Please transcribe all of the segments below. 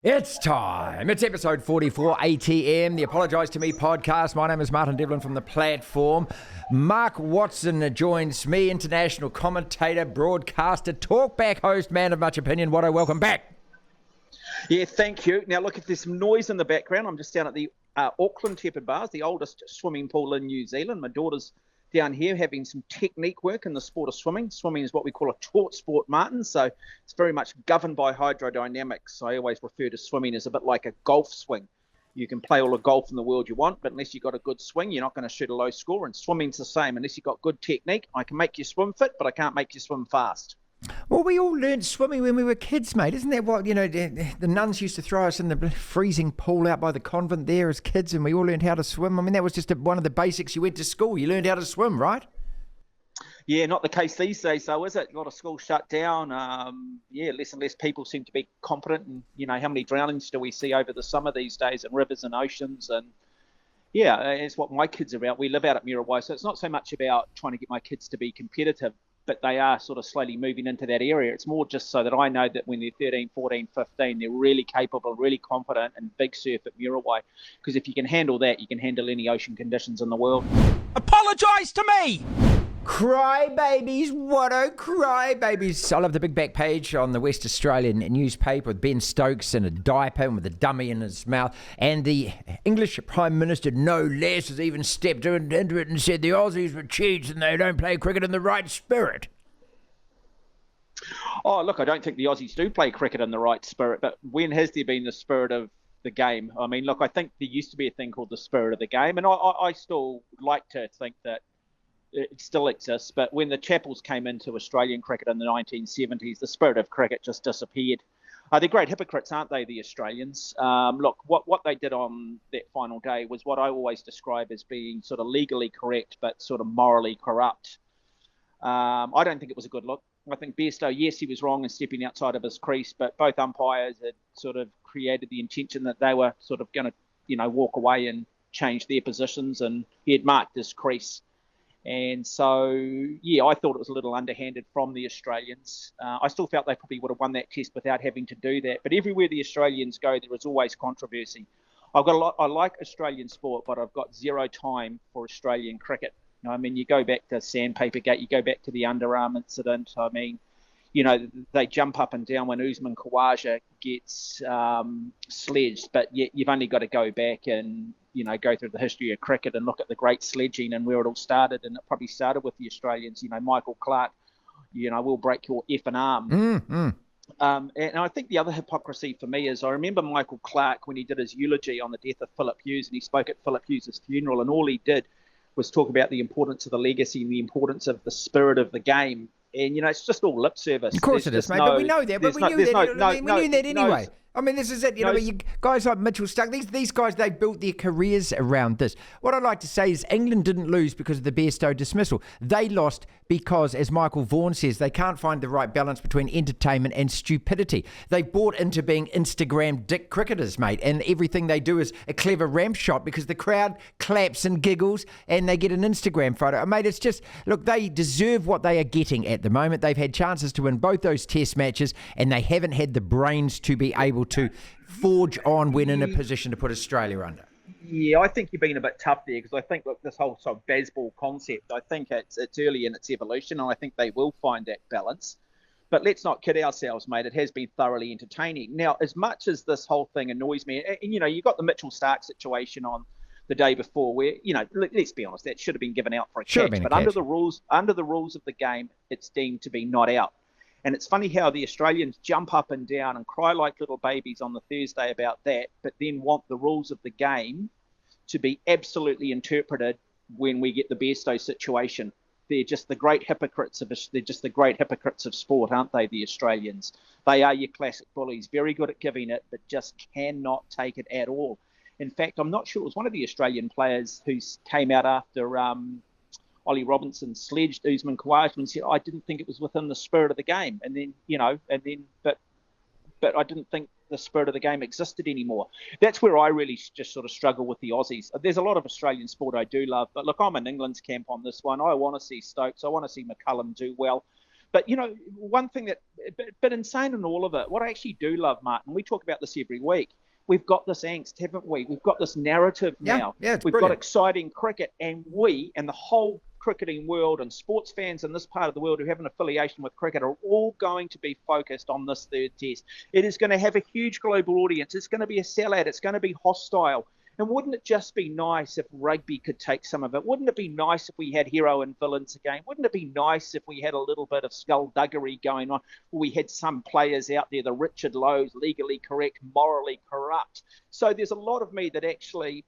It's time. It's episode 44, ATM, the Apologise to Me podcast. My name is Martin Devlin from the platform. Mark Watson joins me, international commentator, broadcaster, talkback host, man of much opinion. Watto, welcome back. Yeah, thank you. Now, look, if there's some noise in the background, I'm just down at the Auckland Tepid Bars, the oldest swimming pool in New Zealand. My daughter's down here having some technique work in the sport of swimming. Swimming is what we call a taught sport, Martin, so it's very much governed by hydrodynamics. I always refer to swimming as a bit like a golf swing. You can play all the golf in the world you want, but unless you've got a good swing, you're not going to shoot a low score, and swimming's the same. Unless you've got good technique, I can make you swim fit, but I can't make you swim fast. Well, we all learned swimming when we were kids, mate. Isn't that what, the nuns used to throw us in the freezing pool out by the convent there as kids, and we all learned how to swim? I mean, that was just one of the basics. You went to school, you learned how to swim, right? Yeah, not the case these days, though, is it? A lot of schools shut down. Less and less people seem to be competent. And, how many drownings do we see over the summer these days in rivers and oceans? And, yeah, it's what my kids are about. We live out at Muriwai, so it's not so much about trying to get my kids to be competitive, but they are sort of slowly moving into that area. It's more just so that I know that when they're 13, 14, 15, they're really capable, really confident and big surf at Muriwai. Because if you can handle that, you can handle any ocean conditions in the world. Apologise to me! Cry babies, Watto, cry babies. I love the big back page on the West Australian newspaper with Ben Stokes in a diaper and with a dummy in his mouth. And the English Prime Minister, no less, has even stepped into it and said the Aussies were cheats and they don't play cricket in the right spirit. Oh, look, I don't think the Aussies do play cricket in the right spirit, but when has there been the spirit of the game? I mean, look, I think there used to be a thing called the spirit of the game, and I still like to think that it still exists, but when the Chappells came into Australian cricket in the 1970s, the spirit of cricket just disappeared. They're great hypocrites, aren't they, the Australians? Look, what they did on that final day was what I always describe as being sort of legally correct, but sort of morally corrupt. I don't think it was a good look. I think Bairstow, yes, he was wrong in stepping outside of his crease, but both umpires had sort of created the intention that they were sort of going to, walk away and change their positions, and he had marked his crease. And so, yeah, I thought it was a little underhanded from the Australians. I still felt they probably would have won that test without having to do that. But everywhere the Australians go, there is always controversy. I like Australian sport, but I've got zero time for Australian cricket. I mean, you go back to Sandpaper Gate, you go back to the underarm incident. I mean, they jump up and down when Usman Khawaja gets sledged, but yet you've only got to go back and go through the history of cricket and look at the great sledging and where it all started. And it probably started with the Australians. Michael Clarke, will break your effing arm. And I think the other hypocrisy for me is I remember Michael Clarke when he did his eulogy on the death of Philip Hughes, and he spoke at Philip Hughes' funeral, and all he did was talk about the importance of the legacy and the importance of the spirit of the game. And, it's just all lip service. Of course it is, mate, but we know that. But we knew that anyway. I mean, this is it. Guys like Mitchell Starc, these guys, they built their careers around this. What I'd like to say is England didn't lose because of the Bairstow dismissal. They lost because, as Michael Vaughan says, they can't find the right balance between entertainment and stupidity. They bought into being Instagram dick cricketers, mate, and everything they do is a clever ramp shot because the crowd claps and giggles and they get an Instagram photo. Mate, it's just, look, they deserve what they are getting at the moment. They've had chances to win both those test matches and they haven't had the brains to be able to forge on when in a position to put Australia under. Yeah, I think you're being a bit tough there because I think, look, this whole sort of baseball concept, I think it's early in its evolution, and I think they will find that balance. But let's not kid ourselves, mate. It has been thoroughly entertaining. Now, as much as this whole thing annoys me, and you got the Mitchell Starc situation on the day before where, let's be honest, that should have been given out for a catch. But under the rules of the game, it's deemed to be not out. And it's funny how the Australians jump up and down and cry like little babies on the Thursday about that, but then want the rules of the game to be absolutely interpreted when we get the Bairstow situation. They're just the great hypocrites of sport, aren't they, the Australians? They are your classic bullies, very good at giving it, but just cannot take it at all. In fact, I'm not sure, it was one of the Australian players who came out after Ollie Robinson sledged Usman Khawaja and said, I didn't think it was within the spirit of the game. And then, but I didn't think the spirit of the game existed anymore. That's where I really just sort of struggle with the Aussies. There's a lot of Australian sport I do love, but look, I'm in England's camp on this one. I want to see Stokes. I want to see McCullum do well. But, one thing but insane in all of it, what I actually do love, Martin, we talk about this every week. We've got this angst, haven't we? We've got this narrative now. Yeah, it's We've brilliant. got exciting cricket, and we and the whole cricketing world and sports fans in this part of the world who have an affiliation with cricket are all going to be focused on this third test. It is going to have a huge global audience. It's going to be a sellout. It's going to be hostile. And wouldn't it just be nice if rugby could take some of it? Wouldn't it be nice if we had hero and villains again? Wouldn't it be nice if we had a little bit of skullduggery going on? We had some players out there, the Richard Lowe's, legally correct, morally corrupt. So there's a lot of me that actually,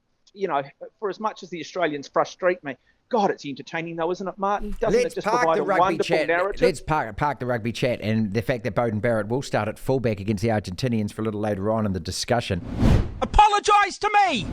for as much as the Australians frustrate me, God, it's entertaining though, isn't it, Martin? Doesn't it just provide a wonderful narrative? Let's park the rugby chat and the fact that Beauden Barrett will start at fullback against the Argentinians for a little later on in the discussion. Apologise to me!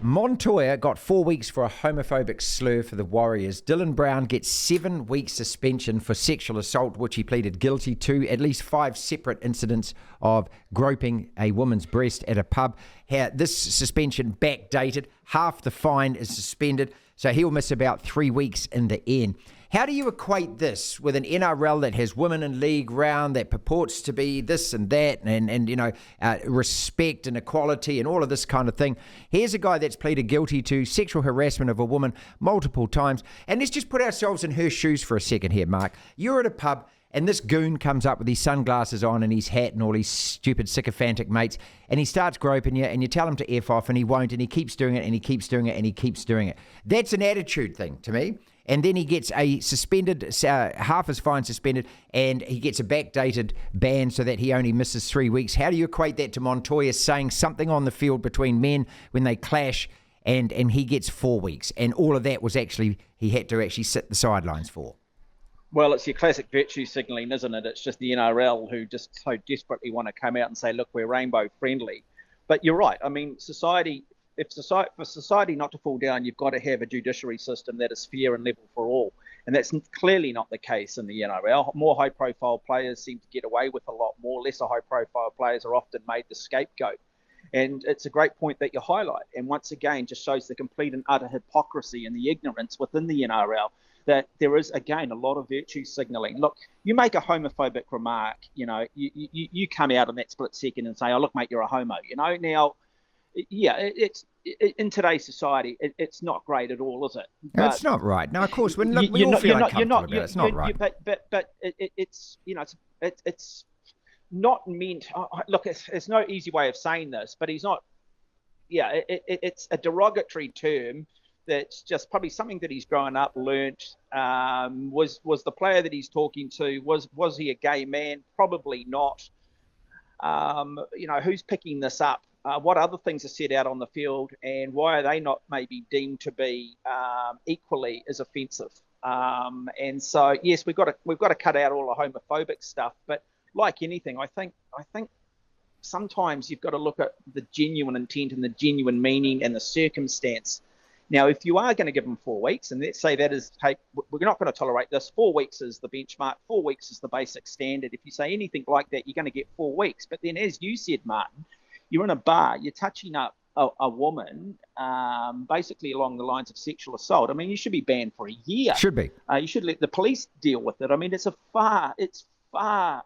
Montoya got 4 weeks for a homophobic slur for the Warriors. Dylan Brown gets 7 weeks suspension for sexual assault, which he pleaded guilty to. At least 5 separate incidents of groping a woman's breast at a pub. This suspension backdated. Half the fine is suspended, so he'll miss about 3 weeks in the end. How do you equate this with an NRL that has women in league round, that purports to be this and that, and respect and equality and all of this kind of thing? Here's a guy that's pleaded guilty to sexual harassment of a woman multiple times. And let's just put ourselves in her shoes for a second here, Mark. You're at a pub and this goon comes up with his sunglasses on and his hat and all his stupid sycophantic mates, and he starts groping you, and you tell him to F off, and he won't, and he keeps doing it, and he keeps doing it, and he keeps doing it. That's an attitude thing to me. And then he gets a suspended, half his fine suspended, and he gets a backdated ban so that he only misses 3 weeks. How do you equate that to Montoya saying something on the field between men when they clash, and he gets 4 weeks? And all of that was actually, he had to actually sit the sidelines for. Well, it's your classic virtue signalling, isn't it? It's just the NRL who just so desperately want to come out and say, look, we're rainbow friendly. But you're right. I mean, for society not to fall down, you've got to have a judiciary system that is fair and level for all. And that's clearly not the case in the NRL. More high-profile players seem to get away with a lot more. Lesser high-profile players are often made the scapegoat. And it's a great point that you highlight. And once again, just shows the complete and utter hypocrisy and the ignorance within the NRL that there is, again, a lot of virtue signalling. Look, you make a homophobic remark, you come out in that split second and say, oh, look, mate, you're a homo. Now, yeah, it's in today's society, it's not great at all, is it? But it's not right. No, of course, we all feel uncomfortable about it. It's not right. But it's it's not meant. Look, it's no easy way of saying this, but he's not. Yeah, it's a derogatory term. That's just probably something that he's grown up, learnt. Was the player that he's talking to, was he a gay man? Probably not. Who's picking this up? What other things are set out on the field, and why are they not maybe deemed to be equally as offensive? And so, yes, we've got to cut out all the homophobic stuff. But like anything, I think sometimes you've got to look at the genuine intent and the genuine meaning and the circumstance. Now, if you are going to give them 4 weeks, and let's say that is, hey, we're not going to tolerate this, 4 weeks is the benchmark, 4 weeks is the basic standard. If you say anything like that, you're going to get 4 weeks. But then, as you said, Martin, you're in a bar, you're touching up a woman, basically along the lines of sexual assault. I mean, you should be banned for a year. Should be. You should let the police deal with it. I mean, it's far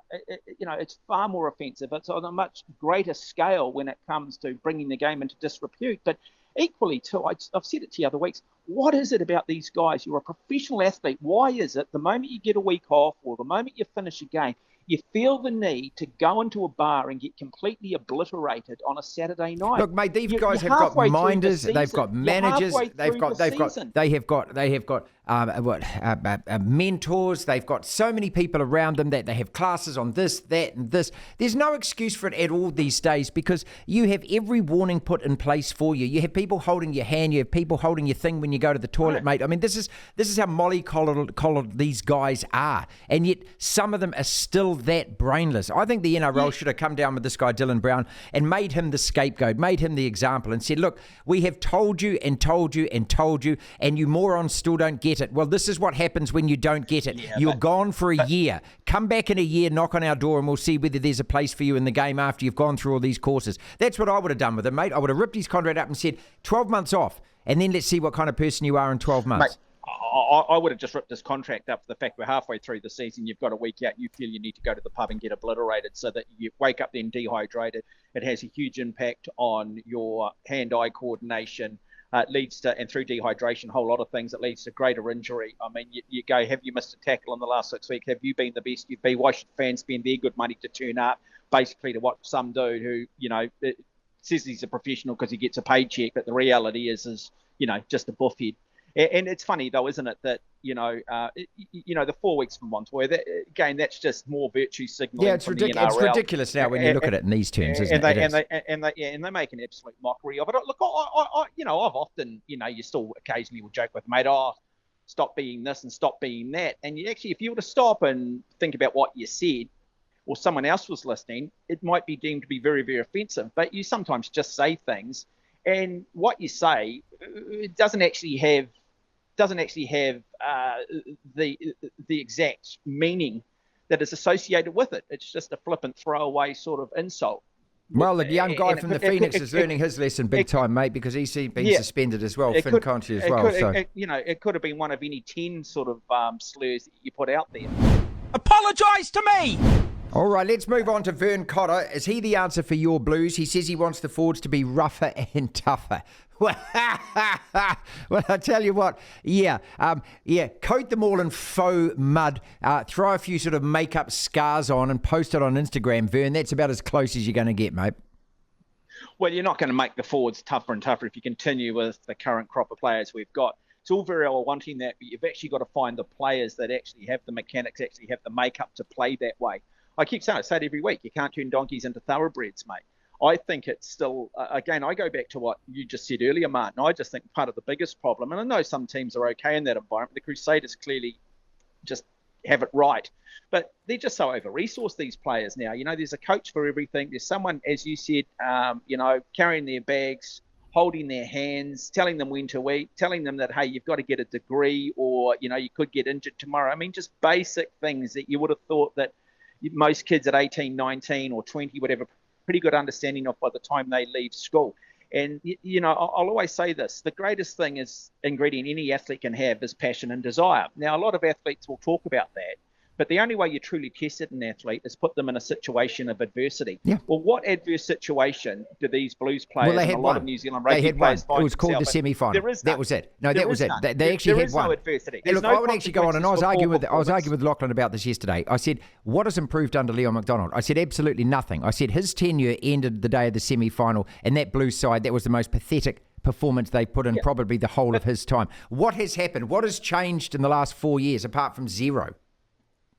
more offensive. It's on a much greater scale when it comes to bringing the game into disrepute. But equally, too, I've said it to you other weeks, what is it about these guys? You're a professional athlete. Why is it the moment you get a week off or the moment you finish a game, you feel the need to go into a bar and get completely obliterated on a Saturday night? Look, mate, these guys have got minders, they've got managers, they have got mentors, they've got so many people around them that they have classes on this, that, and this. There's no excuse for it at all these days because you have every warning put in place for you. You have people holding your hand, you have people holding your thing when you go to the toilet, mate. I mean, this is how molly-collared these guys are, and yet some of them are still that brainless. I think the NRL should have come down with this guy Dylan Brown and made him the scapegoat, made him the example, and said, look, we have told you and told you and told you, and you morons still don't get it. Well, this is what happens when you don't get it. You're gone for a year. Come back in a year, knock on our door, and we'll see whether there's a place for you in the game after you've gone through all these courses. That's what I would have done with him, mate. I would have ripped his contract up and said, 12 months off, and then let's see what kind of person you are in 12 months. Mate, I would have just ripped this contract up for the fact we're halfway through the season. You've got a week out. You feel you need to go to the pub and get obliterated so that you wake up then dehydrated. It has a huge impact on your hand-eye coordination. It leads to, and through dehydration, a whole lot of things, it leads to greater injury. I mean, you go, have you missed a tackle in the last 6 weeks? Have you been the best you've been? Why should fans spend their good money to turn up, basically to watch some dude who, says he's a professional because he gets a paycheck, but the reality is just a buffhead. And it's funny though, isn't it, that the 4 weeks from Montoya, again, that's just more virtue signaling. Yeah, it's ridiculous. It's ridiculous now when you look at it in these terms, isn't it? And they make an absolute mockery of it. Look, I've often, you still occasionally will joke with mate, stop being this and stop being that. And you actually, if you were to stop and think about what you said, or someone else was listening, it might be deemed to be very, very offensive. But you sometimes just say things, and what you say it doesn't actually have the exact meaning that is associated with it. It's just a flippant throwaway sort of insult. Well, the young guy from the Phoenix is learning his lesson big time, mate, because he's been suspended as well, Vern Cotter as well. It could have been one of any 10 sort of slurs that you put out there. Apologise to me! All right, let's move on to Vern Cotter. Is he the answer for your Blues? He says he wants the forwards to be rougher and tougher. Well, I tell you what, coat them all in faux mud, throw a few sort of makeup scars on and post it on Instagram, Vern. That's about as close as you're going to get, mate. Well, you're not going to make the forwards tougher and tougher if you continue with the current crop of players we've got. It's all very well wanting that, but you've actually got to find the players that actually have the mechanics, actually have the makeup to play that way. I keep saying, I say it every week, you can't turn donkeys into thoroughbreds, mate. I think it's still, again, I go back to what you just said earlier, Martin. I just think part of the biggest problem, and I know some teams are okay in that environment, the Crusaders clearly just have it right, but they're just so over-resourced, these players now. There's a coach for everything. There's someone, as you said, carrying their bags, holding their hands, telling them when to eat, telling them that, hey, you've got to get a degree or, you could get injured tomorrow. I mean, just basic things that you would have thought that most kids at 18, 19 or 20 would have a pretty good understanding of by the time they leave school. And, I'll always say this, the greatest thing ingredient any athlete can have is passion and desire. Now, a lot of athletes will talk about that, but the only way you truly test an athlete is put them in a situation of adversity. Yeah. Well, what adverse situation do these Blues players and a lot of New Zealand rugby players find? It was called the semi-final. That was it. No, that was it. They actually had one. No adversity. Look, I would actually go on, and I was arguing with Lachlan about this yesterday. I said, what has improved under Leon McDonald? I said, absolutely nothing. I said, his tenure ended the day of the semi-final, and that Blues side, that was the most pathetic performance they put in probably the whole of his time. What has happened? What has changed in the last 4 years apart from zero?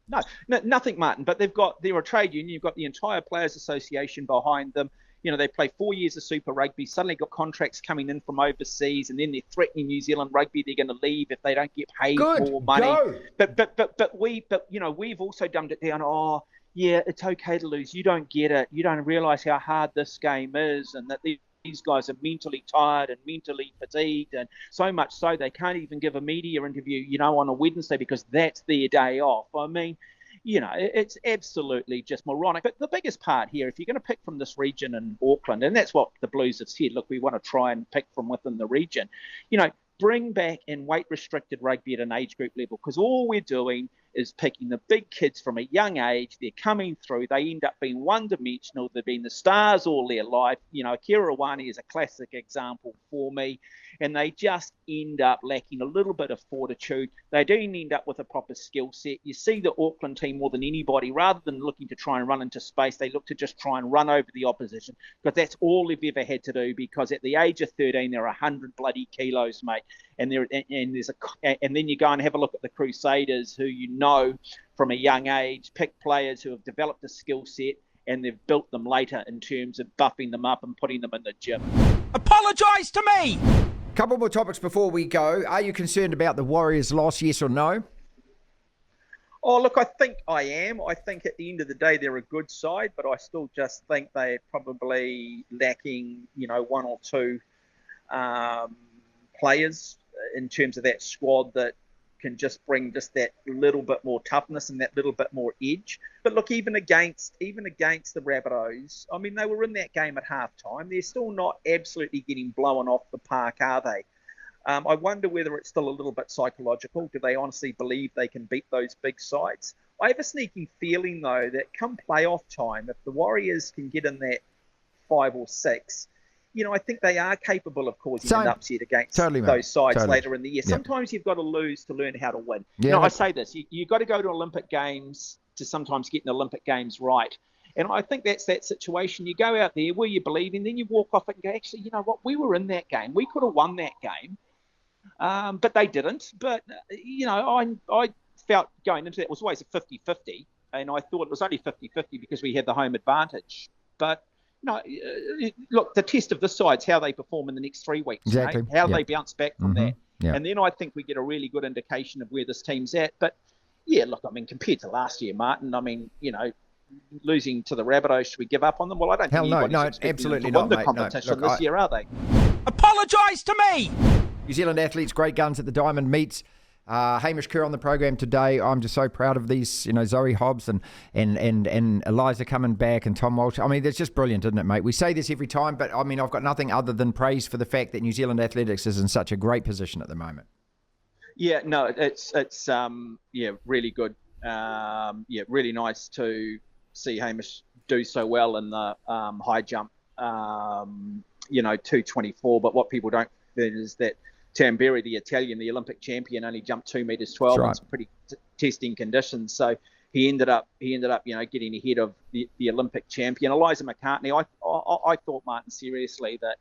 No, nothing, Martin. But they're a trade union. You've got the entire Players Association behind them. They play 4 years of Super Rugby. Suddenly got contracts coming in from overseas, and then they're threatening New Zealand Rugby. They're going to leave if they don't get paid more money. Go. But we've also dumbed it down. Oh, yeah, it's okay to lose. You don't get it. You don't realise how hard this game is, and that these guys are mentally tired and mentally fatigued, and so much so they can't even give a media interview, on a Wednesday because that's their day off. I mean, it's absolutely just moronic. But the biggest part here, if you're going to pick from this region in Auckland, and that's what the Blues have said, look, we want to try and pick from within the region, bring back and weight-restricted rugby at an age group level, because all we're doing is picking the big kids from a young age. They're coming through. They end up being one-dimensional. They've been the stars all their life. Akira Iwani is a classic example for me. And they just end up lacking a little bit of fortitude. They don't end up with a proper skill set. You see the Auckland team more than anybody, rather than looking to try and run into space, they look to just try and run over the opposition, because that's all they've ever had to do, because at the age of 13, they're 100 bloody kilos, mate. And then you go and have a look at the Crusaders, who from a young age pick players who have developed a skill set, and they've built them later in terms of buffing them up and putting them in the gym. Apologise to me! Couple more topics before we go. Are you concerned about the Warriors' loss, yes or no? Oh, look, I think I am. I think at the end of the day, they're a good side, but I still just think they're probably lacking, one or two players in terms of that squad that can just bring just that little bit more toughness and that little bit more edge. But look, even against the Rabbitohs, I mean, they were in that game at halftime. They're still not absolutely getting blown off the park, are they? I wonder whether it's still a little bit psychological. Do they honestly believe they can beat those big sides? I have a sneaking feeling, though, that come playoff time, if the Warriors can get in that 5 or 6, I think they are capable of causing an upset against those sides later in the year. Sometimes you've got to lose to learn how to win. Yeah, I say this, you've got to go to Olympic Games to sometimes get an Olympic Games right. And I think that's that situation. You go out there where you believe, and then you walk off it and go, actually, you know what? We were in that game. We could have won that game, but they didn't. But, I felt going into that, it was always a 50-50, and I thought it was only 50-50 because we had the home advantage. But, look, the test of this side's how they perform in the next 3 weeks. Exactly. How they bounce back from that. Yeah. And then I think we get a really good indication of where this team's at. But, yeah, look, compared to last year, Martin, losing to the Rabbitohs, should we give up on them? Well, I don't think anybody's absolutely to win not, the competition this year, are they? Apologise to me! New Zealand athletes, great guns at the Diamond Meets. Hamish Kerr on the program today. I'm just so proud of these, Zoe Hobbs and Eliza coming back and Tom Walsh. It's just brilliant, isn't it, mate? We say this every time, but I've got nothing other than praise for the fact that New Zealand athletics is in such a great position at the moment. Yeah, no, it's really good. Really nice to see Hamish do so well in the high jump, 224. But what people don't think is that Tamberi, the Italian, the Olympic champion, only jumped 2 meters 12 in some pretty testing conditions. So he ended up, getting ahead of the Olympic champion, Eliza McCartney. I thought, Martin, seriously that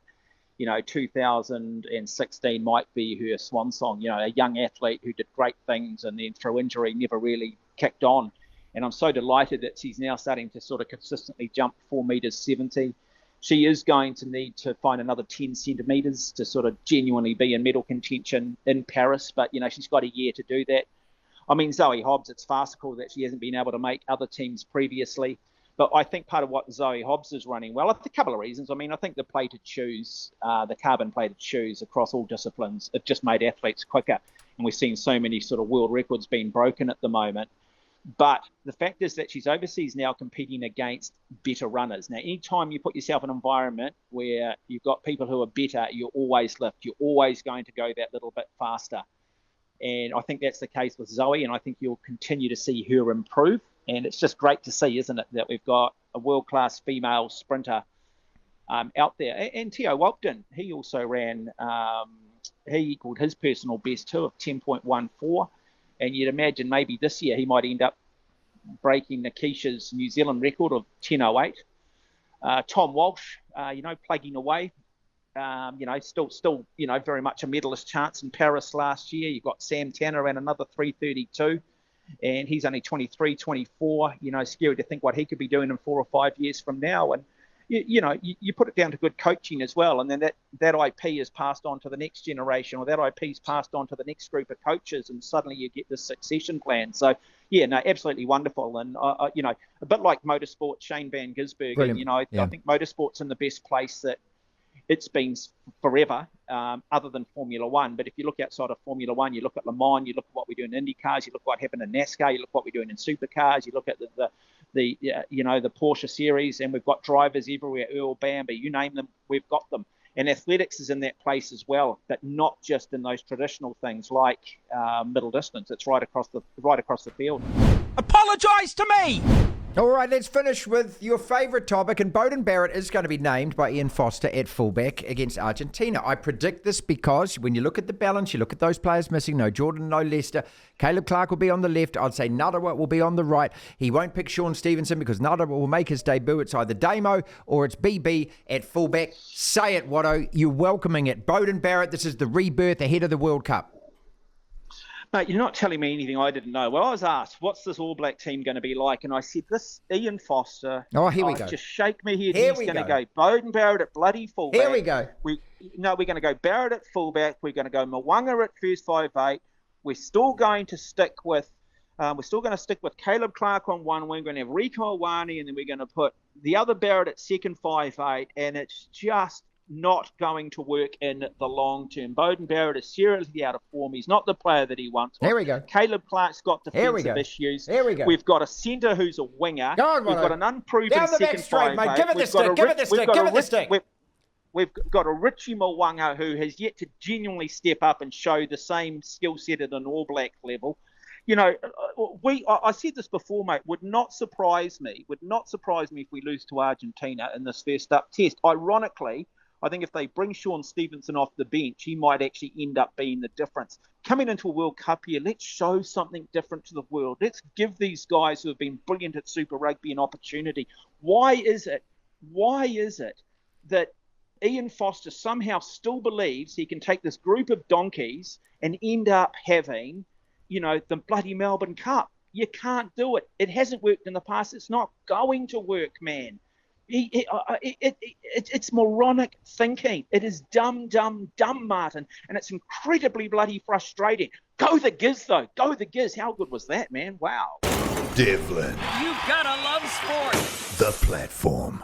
2016 might be her swan song. A young athlete who did great things and then through injury never really kicked on. And I'm so delighted that she's now starting to sort of consistently jump 4 meters 70. She is going to need to find another 10 centimetres to sort of genuinely be in medal contention in Paris. But, she's got a year to do that. Zoe Hobbs, it's farcical that she hasn't been able to make other teams previously. But I think part of what Zoe Hobbs is running well, a couple of reasons. I think the plated shoes, the carbon plated shoes across all disciplines, it just made athletes quicker. And we're seeing so many sort of world records being broken at the moment. But the fact is that she's overseas now competing against better runners. Now, anytime you put yourself in an environment where you've got people who are better, you always lift. You're always going to go that little bit faster. And I think that's the case with Zoe, and I think you'll continue to see her improve. And it's just great to see, isn't it, that we've got a world-class female sprinter out there. And Theo Walton, he also ran, he equalled his personal best too of 10.14. And you'd imagine maybe this year he might end up breaking Nikisha's New Zealand record of 10.08. Tom Walsh, plugging away, still, very much a medalist chance in Paris last year. You've got Sam Tanner ran another 3:32, and he's only 23, 24. Scary to think what he could be doing in 4 or 5 years from now. And you put it down to good coaching as well, and then that IP is passed on to the next generation, or that IP is passed on to the next group of coaches, and suddenly you get this succession plan. So, absolutely wonderful. And, a bit like motorsport, Shane Van Gisbergen, I think motorsport's in the best place that it's been forever, other than Formula One. But if you look outside of Formula One, you look at Le Mans, you look at what we do in Indy cars, you look at what happened in NASCAR, you look at what we're doing in supercars, you look at the Porsche series, and we've got drivers everywhere, Earl Bambi, you name them, we've got them. And athletics is in that place as well, but not just in those traditional things like middle distance. It's right across the field. Apologise to me! All right, let's finish with your favourite topic. And Beauden Barrett is going to be named by Ian Foster at fullback against Argentina. I predict this because when you look at the balance, you look at those players missing, no Jordan, no Leicester. Caleb Clark will be on the left. I'd say Narawa will be on the right. He won't pick Sean Stevenson because Narawa will make his debut. It's either Damo or it's BB at fullback. Say it, Watto. You're welcoming it. Beauden Barrett, this is the rebirth ahead of the World Cup. Mate, you're not telling me anything I didn't know. Well, I was asked, what's this All Black team going to be like? And I said, this Ian Foster. Oh, here we go. Just shake me head. He's going to go Beauden Barrett at bloody fullback. Here we go. We're going to go Barrett at fullback. We're going to go Mwanga at first 5'8". We're still going to stick with Caleb Clark on one wing. We're going to have Rieko Awani, and then we're going to put the other Barrett at second 5'8". And it's just not going to work in the long term. Beauden Barrett is seriously out of form. He's not the player that he once was. Here we go. Caleb Clark's got defensive issues. Here we go. We've got a centre who's a winger. Go on, We've got an unproven down the second back straight, 5'8". mate. Give it the stick. Give it the stick. Give it the stick. We've got a Richie Mo'unga who has yet to genuinely step up and show the same skill set at an All Black level. You know, I said this before, mate, would not surprise me if we lose to Argentina in this first up test. Ironically, I think if they bring Sean Stevenson off the bench, he might actually end up being the difference. Coming into a World Cup here, let's show something different to the world. Let's give these guys who have been brilliant at Super Rugby an opportunity. Why is it that Ian Foster somehow still believes he can take this group of donkeys and end up having, you know, the bloody Melbourne Cup? You can't do it. It hasn't worked in the past. It's not going to work, man. It's moronic thinking. It is dumb, Martin. And it's incredibly bloody frustrating. Go the Giz, though. Go the Giz. How good was that, man? Wow. Devlin. You gotta love sport. The platform.